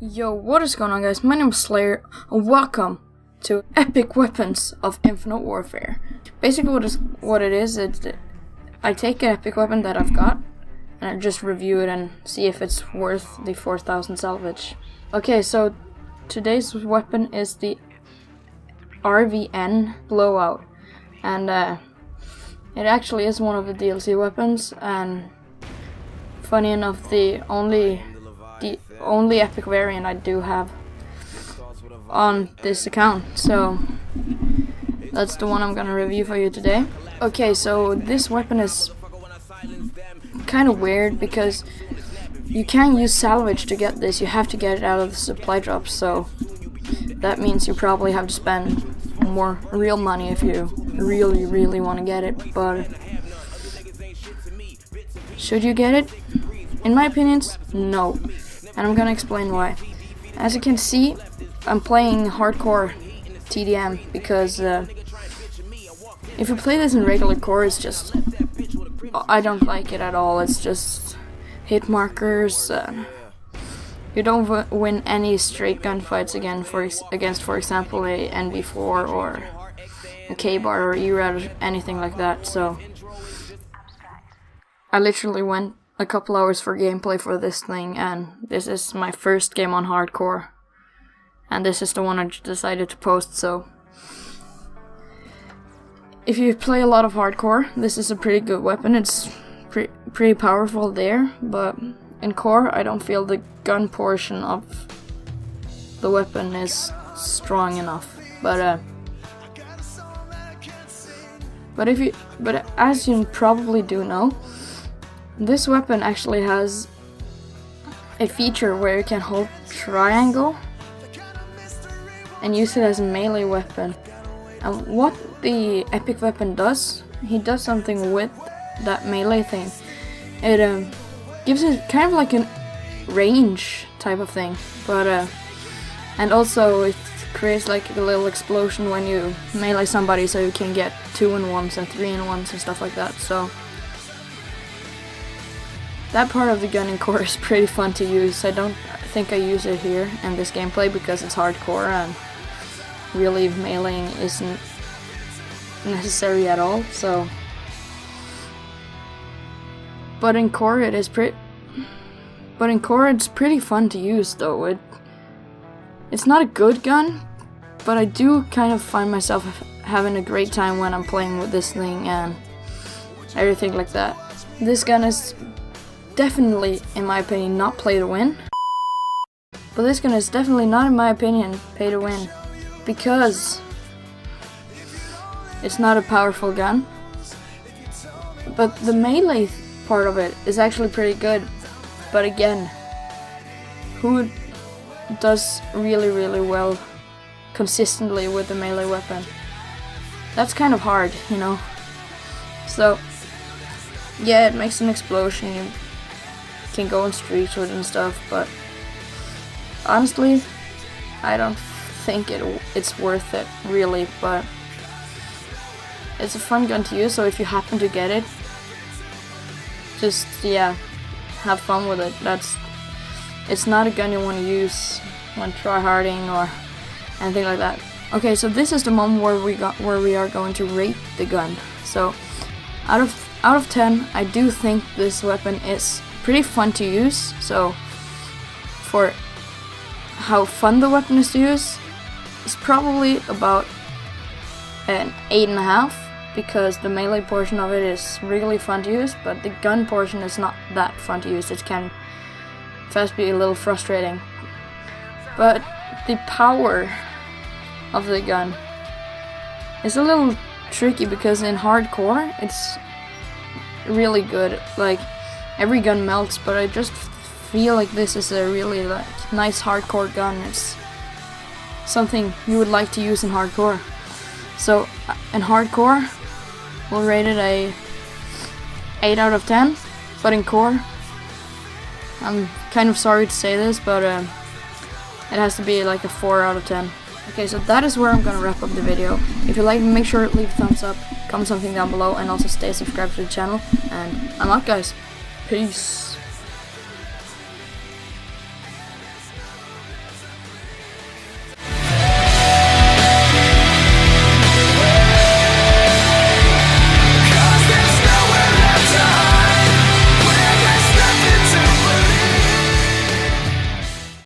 Yo, what is going on, guys? My name is Slayer, and welcome to Epic Weapons of Infinite Warfare. Basically, what it is, I take an epic weapon that I've got, and I just review it and see if it's worth the 4,000 salvage. Okay, so today's weapon is the RVN blowout, and it actually is one of the DLC weapons, and funny enough, the only epic variant I do have on this account, so that's the one I'm gonna review for you today. Okay, so this weapon is kind of weird because you can't use salvage to get this. You have to get it out of the supply drops, so that means you probably have to spend more real money if you really want to get it. But should you get it? In my opinion, no. And I'm gonna explain why. As you can see, I'm playing hardcore TDM because if you play this in regular core, it's just I don't like it at all. It's just hit markers. You don't win any straight gunfights against, for example, a NB4 or a K-bar or E-Rad or anything like that. So I literally went a couple hours for gameplay for this thing, and this is my first game on hardcore, and this is the one I decided to post. So if you play a lot of hardcore, this is a pretty good weapon. It's pretty powerful there, but in core I don't feel the gun portion of the weapon is strong enough. But as you probably do know, this weapon actually has a feature where you can hold triangle and use it as a melee weapon. And what the epic weapon does, he does something with that melee thing. It gives it kind of like a range type of thing, but and also it creates like a little explosion when you melee somebody, so you can get 2-in-1s and 3-in-1s and stuff like that. So that part of the gun in core is pretty fun to use. I don't think I use it here in this gameplay because it's hardcore and really meleeing isn't necessary at all. So, but in core it's pretty fun to use though. It's not a good gun, but I do kind of find myself having a great time when I'm playing with this thing and everything like that. This gun is definitely, in my opinion, not play to win. But this gun is definitely not, in my opinion, pay to win, because it's not a powerful gun. But the melee part of it is actually pretty good. But again, who does really well consistently with the melee weapon? That's kind of hard, you know. So yeah, it makes an explosion. You can go on streets with it and stuff, but honestly, I don't think it's worth it, really. But it's a fun gun to use, so if you happen to get it, just, yeah, have fun with it. It's not a gun you want to use when tryharding or anything like that. Okay, so this is the moment where we are going to rate the gun. So out of 10, I do think this weapon is pretty fun to use. So for how fun the weapon is to use, it's probably about an 8.5, because the melee portion of it is really fun to use, but the gun portion is not that fun to use. It can fast be a little frustrating. But the power of the gun is a little tricky, because in hardcore it's really good. Like, every gun melts, but I just feel like this is a really nice hardcore gun. It's something you would like to use in hardcore. So in hardcore, we'll rate it a 8 out of 10, but in core, I'm kind of sorry to say this, but it has to be like a 4 out of 10. Okay, so that is where I'm gonna wrap up the video. If you like, make sure to leave a thumbs up, comment something down below, and also stay subscribed to the channel. And I'm out, guys. Peace.